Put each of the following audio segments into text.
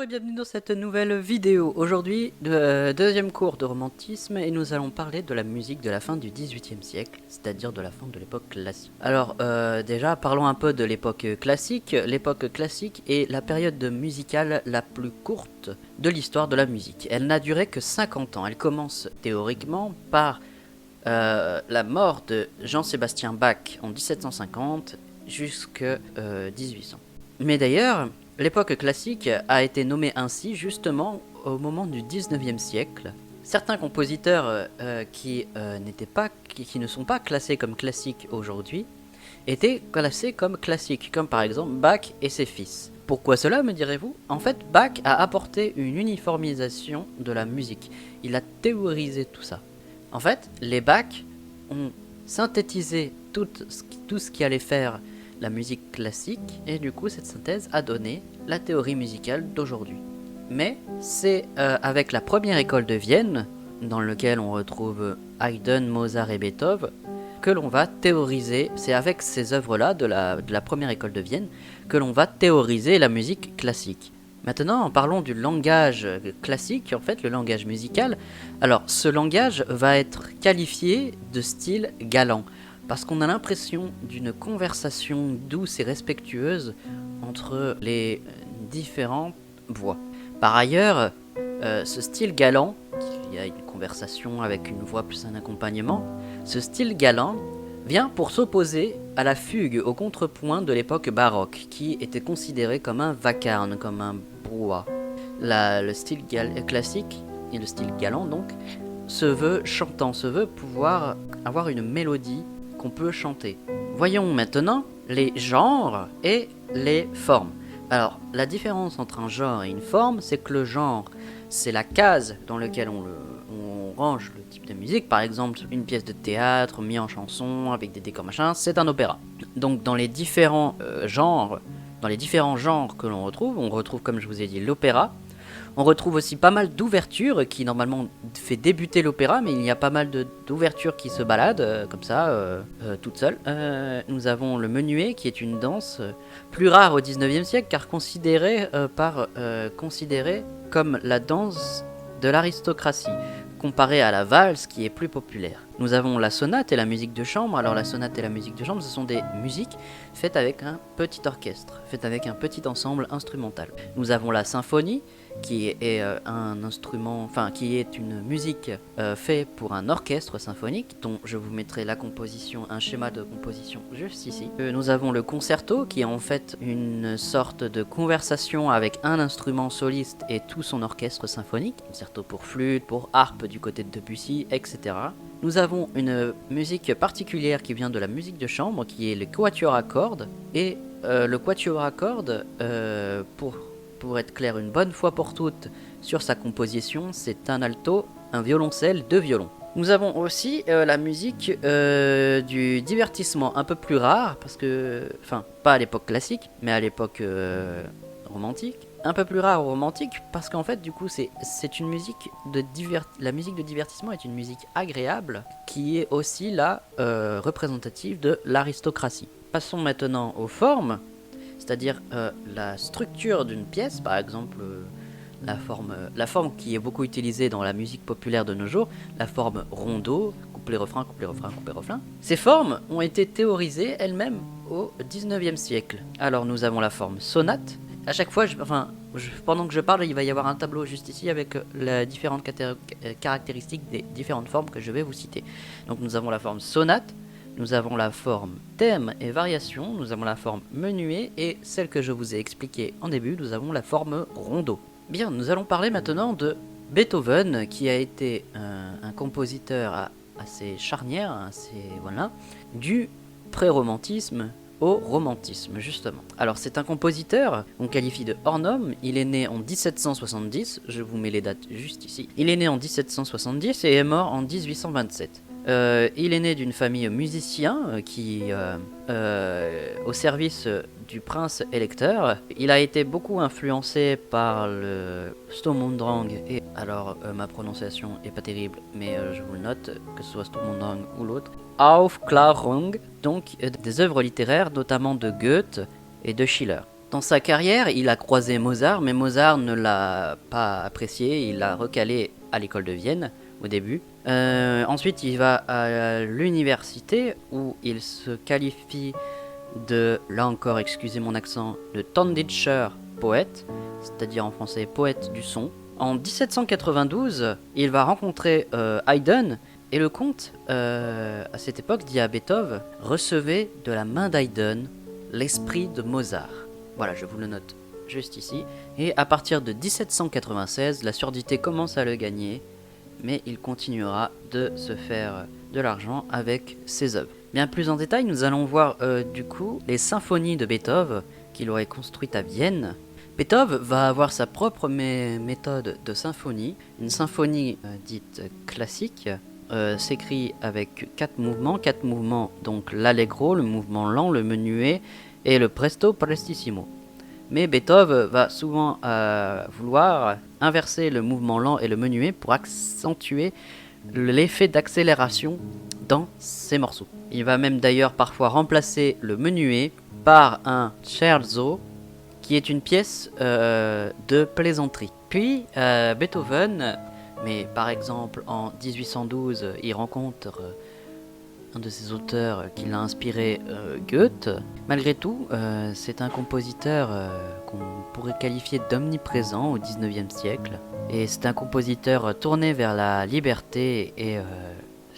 et bienvenue dans cette nouvelle vidéo. Aujourd'hui, deuxième cours de romantisme et nous allons parler de la musique de la fin du XVIIIe siècle, c'est-à-dire de la fin de l'époque classique. Alors déjà, parlons un peu de l'époque classique. L'époque classique est la période musicale la plus courte de l'histoire de la musique. Elle n'a duré que 50 ans. Elle commence théoriquement par la mort de Jean-Sébastien Bach en 1750 jusqu'à 1800. Mais d'ailleurs, l'époque classique a été nommée ainsi justement au moment du 19e siècle. Certains compositeurs qui ne sont pas classés comme classiques aujourd'hui étaient classés comme classiques, comme par exemple Bach et ses fils. Pourquoi cela, me direz-vous? En fait, Bach a apporté une uniformisation de la musique. Il a théorisé tout ça. En fait, les Bach ont synthétisé tout ce qui allait faire la musique classique, et du coup cette synthèse a donné la théorie musicale d'aujourd'hui. Mais c'est avec la première école de Vienne, dans laquelle on retrouve Haydn, Mozart et Beethoven, que l'on va théoriser, c'est avec ces œuvres-là de la première école de Vienne, que l'on va théoriser la musique classique. Maintenant, parlons du langage classique, en fait, le langage musical. Alors, ce langage va être qualifié de style galant, parce qu'on a l'impression d'une conversation douce et respectueuse entre les différentes voix. Par ailleurs, ce style galant, il y a une conversation avec une voix plus un accompagnement, ce style galant vient pour s'opposer à la fugue au contrepoint de l'époque baroque, qui était considéré comme un vacarme, comme un brouhaha. Le style classique, et le style galant donc, se veut chantant, se veut pouvoir avoir une mélodie qu'on peut chanter. Voyons maintenant les genres et les formes. Alors, la différence entre un genre et une forme, c'est que le genre, c'est la case dans laquelle on range le type de musique. Par exemple, une pièce de théâtre mise en chanson avec des décors machin, c'est un opéra. Donc, dans les différents genres que l'on retrouve, on retrouve, comme je vous ai dit, l'opéra. On retrouve aussi pas mal d'ouvertures qui normalement fait débuter l'opéra, mais il y a pas mal d'ouvertures qui se baladent comme ça, toutes seules. Nous avons le menuet qui est une danse plus rare au 19e siècle car considérée comme la danse de l'aristocratie, comparée à la valse qui est plus populaire. Nous avons la sonate et la musique de chambre. Alors la sonate et la musique de chambre, ce sont des musiques faites avec un petit orchestre, faites avec un petit ensemble instrumental. Nous avons la symphonie, qui est qui est une musique faite pour un orchestre symphonique, dont je vous mettrai un schéma de composition juste ici. Nous avons le concerto, qui est en fait une sorte de conversation avec un instrument soliste et tout son orchestre symphonique, concerto pour flûte, pour harpe du côté de Debussy, etc. Nous avons une musique particulière qui vient de la musique de chambre, qui est le quatuor à cordes, et le quatuor à cordes, pour être clair une bonne fois pour toutes sur sa composition, c'est un alto, un violoncelle, deux violons. Nous avons aussi la musique du divertissement, un peu plus rare, parce que, pas à l'époque classique, mais à l'époque romantique. Un peu plus rare romantique, parce qu'en fait, du coup, c'est une musique la musique de divertissement est une musique agréable, qui est aussi la représentative de l'aristocratie. Passons maintenant aux formes. C'est-à-dire la structure d'une pièce, par exemple la forme qui est beaucoup utilisée dans la musique populaire de nos jours, la forme rondo, couplet-refrain, couplet-refrain, couplet-refrain. Ces formes ont été théorisées elles-mêmes au 19e siècle. Alors nous avons la forme sonate. À chaque fois, pendant que je parle, il va y avoir un tableau juste ici avec les différentes caractéristiques des différentes formes que je vais vous citer. Donc nous avons la forme sonate. Nous avons la forme thème et variation, nous avons la forme menuet et celle que je vous ai expliquée en début, nous avons la forme rondo. Bien, nous allons parler maintenant de Beethoven qui a été un compositeur assez charnière, du pré-romantisme au romantisme justement. Alors c'est un compositeur qu'on qualifie de hors norme, il est né en 1770, je vous mets les dates juste ici. Il est né en 1770 et est mort en 1827. Il est né d'une famille musicien qui au service du prince électeur. Il a été beaucoup influencé par le Sturmundrang et alors ma prononciation est pas terrible mais je vous le note que ce soit Sturmundrang ou l'autre. Aufklärung, donc des œuvres littéraires notamment de Goethe et de Schiller. Dans sa carrière, il a croisé Mozart, mais Mozart ne l'a pas apprécié, il l'a recalé à l'école de Vienne au début. Ensuite, il va à l'université où il se qualifie de, là encore, excusez mon accent, de Tonditscher poète, c'est-à-dire en français poète du son. En 1792, il va rencontrer Haydn, et le comte, à cette époque, dit à Beethoven, recevez de la main d'Haydn l'esprit de Mozart. Voilà, je vous le note juste ici. Et à partir de 1796, la surdité commence à le gagner, mais il continuera de se faire de l'argent avec ses œuvres. Bien plus en détail, nous allons voir du coup les symphonies de Beethoven qu'il aurait construites à Vienne. Beethoven va avoir sa propre méthode de symphonie. Une symphonie dite classique s'écrit avec 4 mouvements, donc l'allegro, le mouvement lent, le menuet et le presto prestissimo. Mais Beethoven va souvent vouloir inverser le mouvement lent et le menuet pour accentuer l'effet d'accélération dans ses morceaux. Il va même d'ailleurs parfois remplacer le menuet par un scherzo, qui est une pièce de plaisanterie. Puis Beethoven, mais par exemple en 1812, il rencontre un de ses auteurs qui l'a inspiré, Goethe. Malgré tout, c'est un compositeur qu'on pourrait qualifier d'omniprésent au XIXe siècle. Et c'est un compositeur tourné vers la liberté et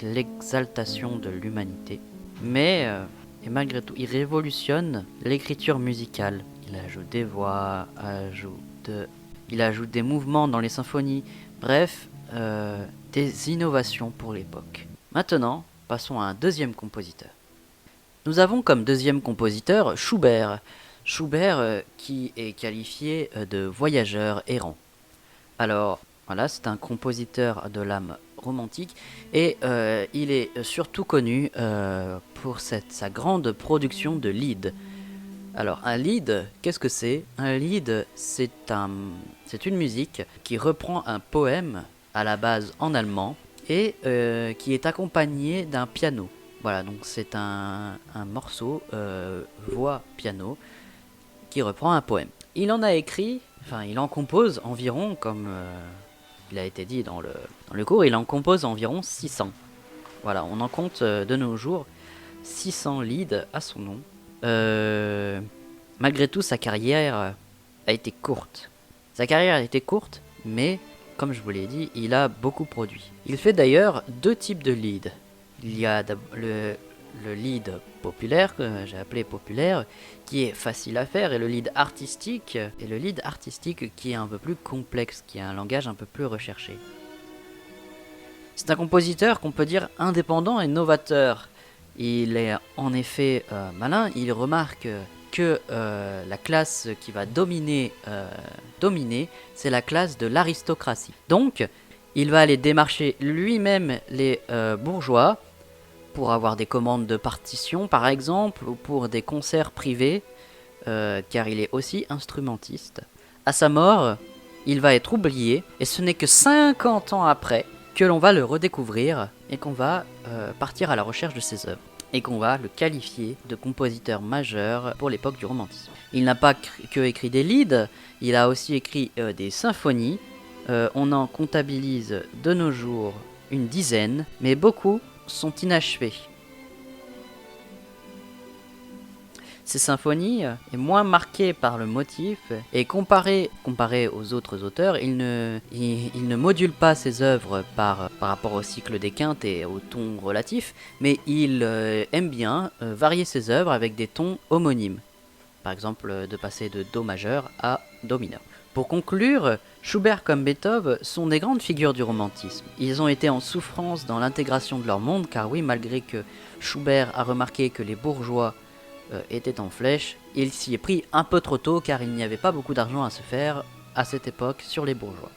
l'exaltation de l'humanité. Mais, et malgré tout, il révolutionne l'écriture musicale. Il ajoute des voix, il ajoute des mouvements dans les symphonies. Bref, des innovations pour l'époque. Maintenant, passons à un deuxième compositeur. Nous avons comme deuxième compositeur Schubert. Schubert qui est qualifié de voyageur errant. Alors, voilà, c'est un compositeur de l'âme romantique et il est surtout connu pour sa grande production de lieds. Alors, un lied, qu'est-ce que c'est? Un lied, c'est une musique qui reprend un poème à la base en allemand et qui est accompagné d'un piano. Voilà, donc c'est un morceau voix-piano qui reprend un poème. Il en compose environ, comme il a été dit dans le cours, il en compose environ 600. Voilà, on en compte de nos jours 600 lieds à son nom. Malgré tout, sa carrière a été courte. Mais comme je vous l'ai dit, il a beaucoup produit. Il fait d'ailleurs 2 types de lieds. Il y a le lead populaire, que j'ai appelé populaire, qui est facile à faire, et le lead artistique, qui est un peu plus complexe, qui a un langage un peu plus recherché. C'est un compositeur qu'on peut dire indépendant et novateur. Il est en effet malin, il remarque que la classe qui va dominer, c'est la classe de l'aristocratie. Donc, il va aller démarcher lui-même les bourgeois pour avoir des commandes de partitions, par exemple, ou pour des concerts privés, car il est aussi instrumentiste. À sa mort, il va être oublié, et ce n'est que 50 ans après que l'on va le redécouvrir, et qu'on va partir à la recherche de ses œuvres, et qu'on va le qualifier de compositeur majeur pour l'époque du romantisme. Il n'a pas que écrit des lieds, il a aussi écrit des symphonies. On en comptabilise de nos jours une dizaine, mais beaucoup sont inachevées. Ces symphonies est moins marquées par le motif, et comparé aux autres auteurs, il ne module pas ses œuvres par rapport au cycle des quintes et au ton relatif, mais il aime bien varier ses œuvres avec des tons homonymes. Par exemple, de passer de Do majeur à Do mineur. Pour conclure, Schubert comme Beethoven sont des grandes figures du romantisme. Ils ont été en souffrance dans l'intégration de leur monde, car oui, malgré que Schubert a remarqué que les bourgeois étaient en flèche, il s'y est pris un peu trop tôt, car il n'y avait pas beaucoup d'argent à se faire à cette époque sur les bourgeois.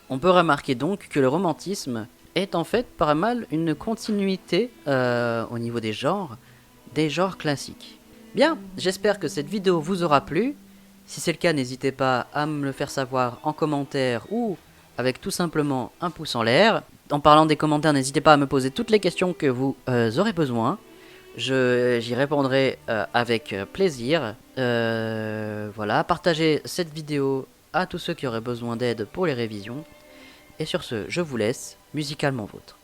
On peut remarquer donc que le romantisme est en fait pas mal une continuité au niveau des genres classiques. Bien, j'espère que cette vidéo vous aura plu. Si c'est le cas, n'hésitez pas à me le faire savoir en commentaire ou avec tout simplement un pouce en l'air. En parlant des commentaires, n'hésitez pas à me poser toutes les questions que vous aurez besoin. J'y répondrai avec plaisir. Voilà, partagez cette vidéo à tous ceux qui auraient besoin d'aide pour les révisions. Et sur ce, je vous laisse, musicalement vôtre.